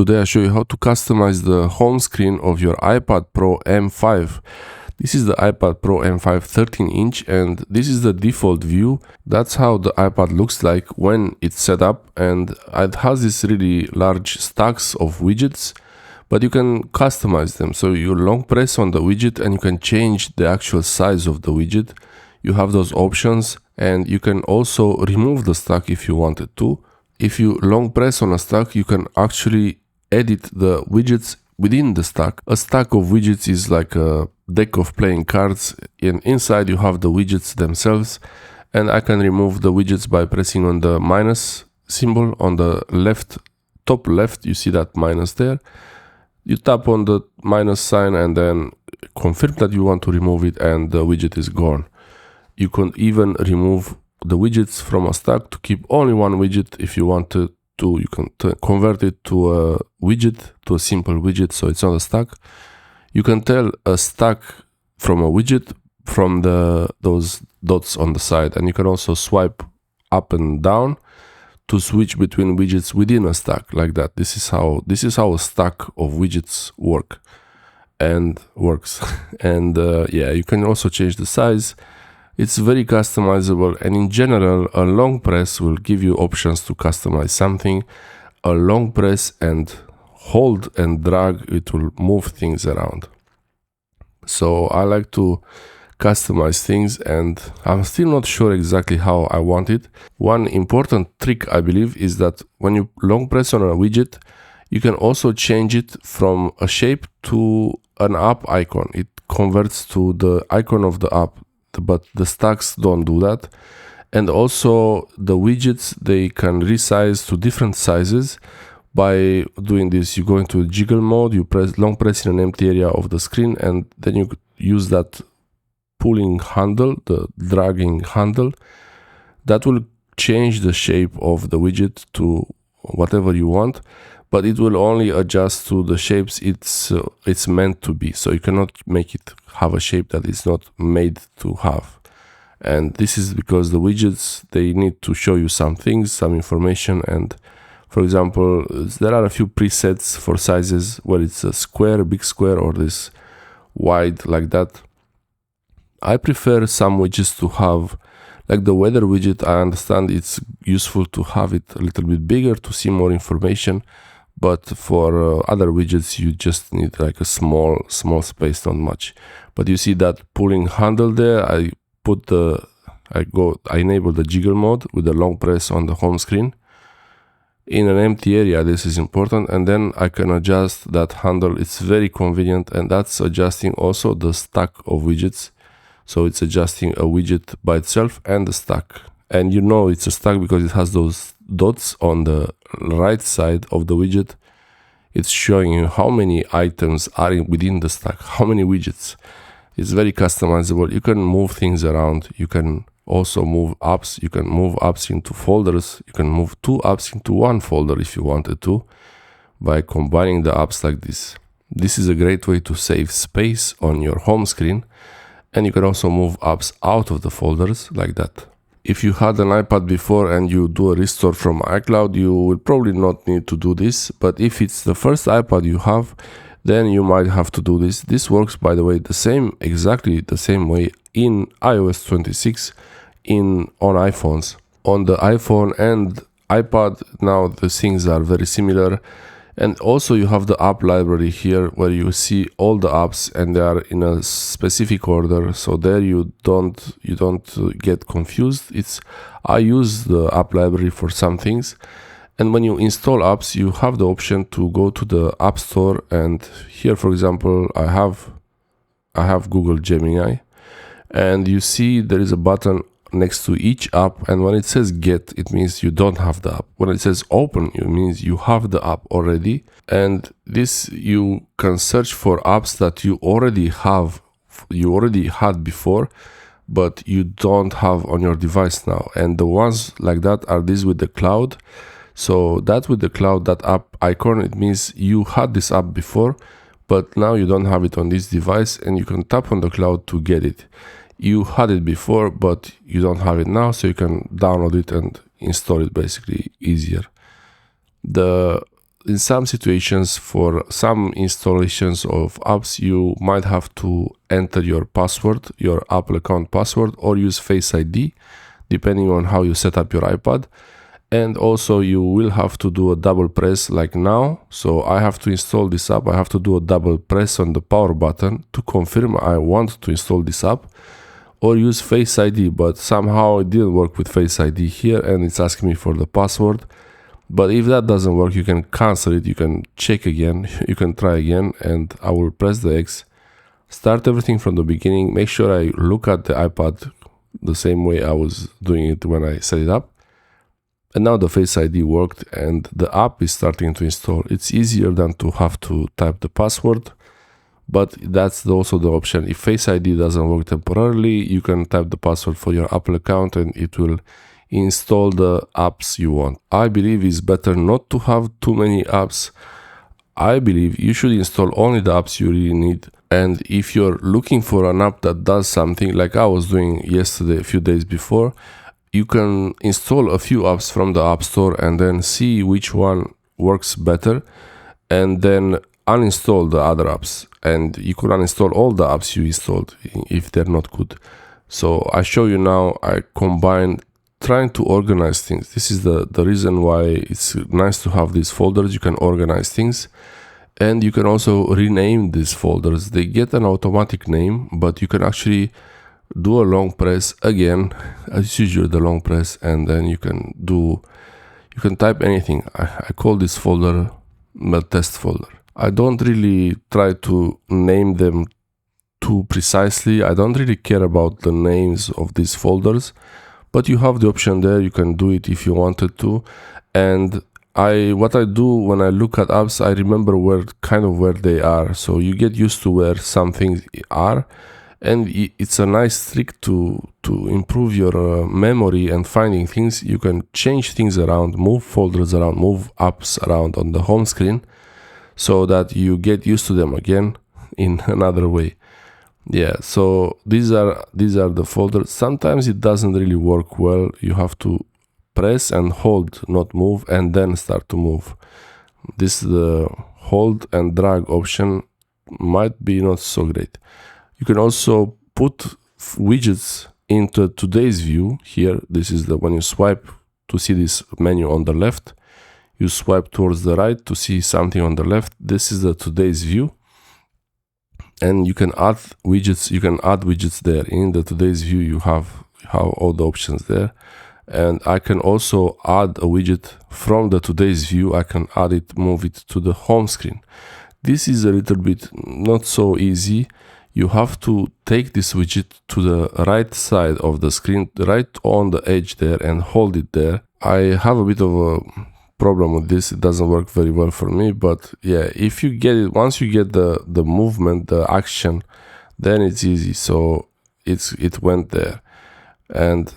Today I show you how to customize the home screen of your iPad Pro M5. This is the iPad Pro M5 13-inch and this is the default view. That's how the iPad looks like when it's set up, and it has this really large stacks of widgets, but you can customize them. So you long press on the widget and you can change the actual size of the widget. You have those options, and you can also remove the stack if you wanted to. If you long press on a stack, you can actually edit the widgets within the stack. A stack of widgets is like a deck of playing cards, and inside you have the widgets themselves. And I can remove the widgets by pressing on the minus symbol on the left, top left. You see that minus there. You tap on the minus sign and then confirm that you want to remove it, and the widget is gone. You can even remove the widgets from a stack to keep only one widget. If you want to, you can convert it to a widget, to a simple widget, so it's not a stack. You can tell a stack from a widget from those dots on the side, and you can also swipe up and down to switch between widgets within a stack, like that. This is how a stack of widgets works. And yeah, you can also change the size. It's very customizable, and in general, a long press will give you options to customize something. A long press and hold and drag, it will move things around. So I like to customize things, and I'm still not sure exactly how I want it. One important trick, I believe, is that when you long press on a widget, you can also change it from a shape to an app icon. It converts to the icon of the app, but the stacks don't do that. And also the widgets, they can resize to different sizes. By doing this, you go into jiggle mode, you long press in an empty area of the screen, and then you use that pulling handle, the dragging handle, that will change the shape of the widget to whatever you want, but it will only adjust to the shapes it's meant to be. So you cannot make it have a shape that is not made to have. And this is because the widgets, they need to show you some things, some information. And for example, there are a few presets for sizes where it's a square, big square, or this wide, like that. I prefer some widgets to have, like the weather widget. I understand it's useful to have it a little bit bigger to see more information, but for other widgets you just need like a small space, not much. But you see that pulling handle there, I enable the jiggle mode with the long press on the home screen. In an empty area, this is important, and then I can adjust that handle. It's very convenient, and that's adjusting also the stack of widgets. So it's adjusting a widget by itself and the stack. And you know it's a stack because it has those dots on the right side of the widget. It's showing you how many items are within the stack, how many widgets. It's very customizable. You can move things around. You can also move apps. You can move apps into folders. You can move two apps into one folder if you wanted to, by combining the apps like this. This is a great way to save space on your home screen. And you can also move apps out of the folders like that. If you had an iPad before and you do a restore from iCloud, you will probably not need to do this. But if it's the first iPad you have, then you might have to do this. This works, by the way, exactly the same way in iOS 26 on iPhones. On the iPhone and iPad, now the things are very similar. And also you have the app library here where you see all the apps, and they are in a specific order. So there you don't get confused. I use the app library for some things. And when you install apps, you have the option to go to the App Store, and here, for example, I have Google Gemini, and you see there is a button next to each app, and when it says get, it means you don't have the app. When it says open, it means you have the app already. And this, you can search for apps that you already had before, but you don't have on your device now. And the ones like that are these with the cloud. So that with the cloud, that app icon, it means you had this app before, but now you don't have it on this device, and you can tap on the cloud to get it. You had it before, but you don't have it now, so you can download it and install it basically easier. The in some situations, for some installations of apps, you might have to enter your password, your Apple account password, or use Face ID, depending on how you set up your iPad. And also you will have to do a double press like now. So I have to install this app. I have to do a double press on the power button to confirm I want to install this app, or use Face ID, but somehow it didn't work with Face ID here and it's asking me for the password. But if that doesn't work, you can cancel it, you can check again, you can try again, and I will press the X, start everything from the beginning, make sure I look at the iPad the same way I was doing it when I set it up. And now the Face ID worked and the app is starting to install. It's easier than to have to type the password, but that's also the option. If Face ID doesn't work temporarily, you can type the password for your Apple account and it will install the apps you want. I believe it's better not to have too many apps. I believe you should install only the apps you really need. And if you're looking for an app that does something like I was doing yesterday, a few days before, you can install a few apps from the App Store and then see which one works better and then uninstall the other apps. And you could uninstall all the apps you installed if they're not good. So I show you now, I combined trying to organize things. This is the reason why it's nice to have these folders. You can organize things and you can also rename these folders. They get an automatic name, but you can actually do a long press again, as usual, the long press, and then you can type anything. I call this folder the test folder. I don't really try to name them too precisely. I don't really care about the names of these folders, but you have the option there. You can do it if you wanted to. And what I do when I look at apps, I remember where they are. So you get used to where some things are. And it's a nice trick to improve your memory and finding things. You can change things around, move folders around, move apps around on the home screen so that you get used to them again in another way. Yeah, so these are the folders. Sometimes it doesn't really work well. You have to press and hold, not move, and then start to move. This the hold and drag option might be not so great. You can also put widgets into today's view here. This is when you swipe to see this menu on the left. You swipe towards the right to see something on the left. This is the today's view. And you can add widgets. You can add widgets there. In the today's view, you have all the options there. And I can also add a widget from the today's view. I can add it, move it to the home screen. This is a little bit not so easy. You have to take this widget to the right side of the screen, right on the edge there, and hold it there. I have a bit of a problem with this. It doesn't work very well for me, but yeah, if you get it, once you get the movement, the action, then it's easy. So it went there. And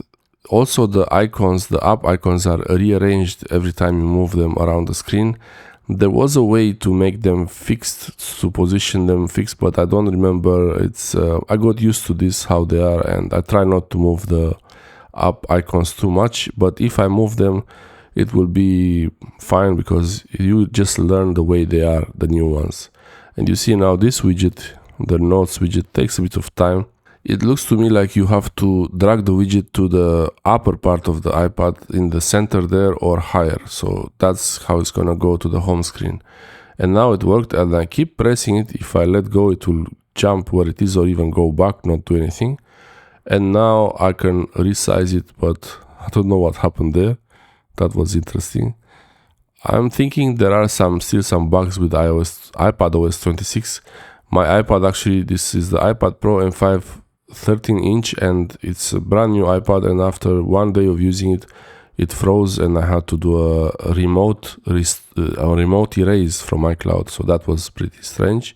also the icons, the app icons are rearranged every time you move them around the screen. There was a way to make them fixed, to position them fixed, but I don't remember. I got used to this, how they are, and I try not to move the app icons too much. But if I move them, it will be fine because you just learn the way they are, the new ones. And you see now this widget, the notes widget, takes a bit of time. It looks to me like you have to drag the widget to the upper part of the iPad in the center there or higher. So that's how it's gonna go to the home screen. And now it worked, and I keep pressing it. If I let go, it will jump where it is or even go back, not do anything. And now I can resize it, but I don't know what happened there. That was interesting. I'm thinking there are still some bugs with iPadOS 26. My iPad, actually, this is the iPad Pro M5 13-inch, and it's a brand new iPad, and after one day of using it, it froze and I had to do a remote erase from iCloud. So that was pretty strange,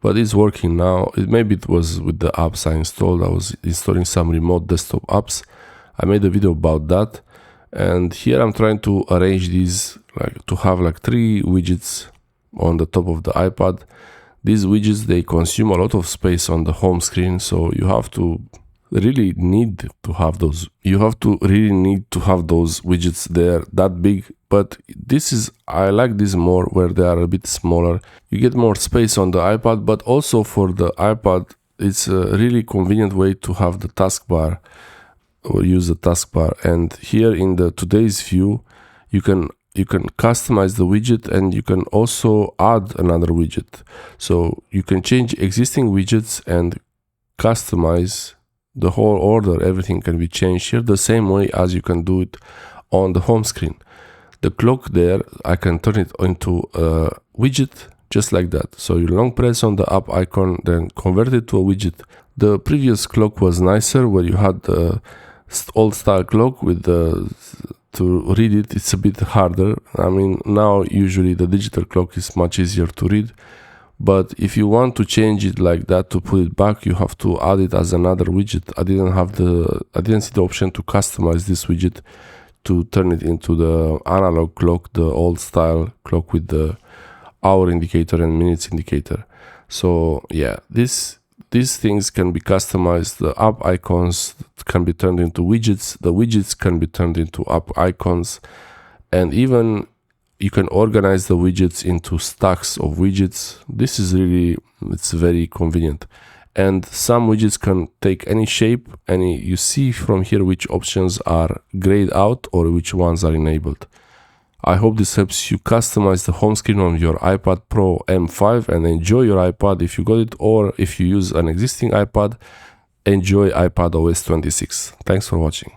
but it's working now. Maybe it was with the apps I installed. I was installing some remote desktop apps. I made a video about that. And here I'm trying to arrange these, like to have like 3 widgets on the top of the iPad. These widgets, they consume a lot of space on the home screen, so you have to really need to have those. You have to really need to have those widgets there that big. But I like this more where they are a bit smaller. You get more space on the iPad, but also for the iPad, it's a really convenient way to have the taskbar or use the taskbar. And here in the today's view, you can customize the widget, and you can also add another widget. So you can change existing widgets and customize the whole order. Everything can be changed here the same way as you can do it on the home screen. The clock there, I can turn it into a widget just like that. So you long press on the up icon, then convert it to a widget. The previous clock was nicer, where you had the old style clock with to read it, it's a bit harder. I mean, now usually the digital clock is much easier to read, but if you want to change it like that, to put it back, you have to add it as another widget. I didn't see the option to customize this widget to turn it into the analog clock, the old style clock with the hour indicator and minutes indicator. So yeah, these things can be customized. The up icons can be turned into widgets. The widgets can be turned into up icons. And even you can organize the widgets into stacks of widgets. This is really, it's very convenient. And some widgets can take any shape, you see from here which options are grayed out or which ones are enabled. I hope this helps you customize the home screen on your iPad Pro M5 and enjoy your iPad if you got it, or if you use an existing iPad, enjoy iPadOS 26. Thanks for watching.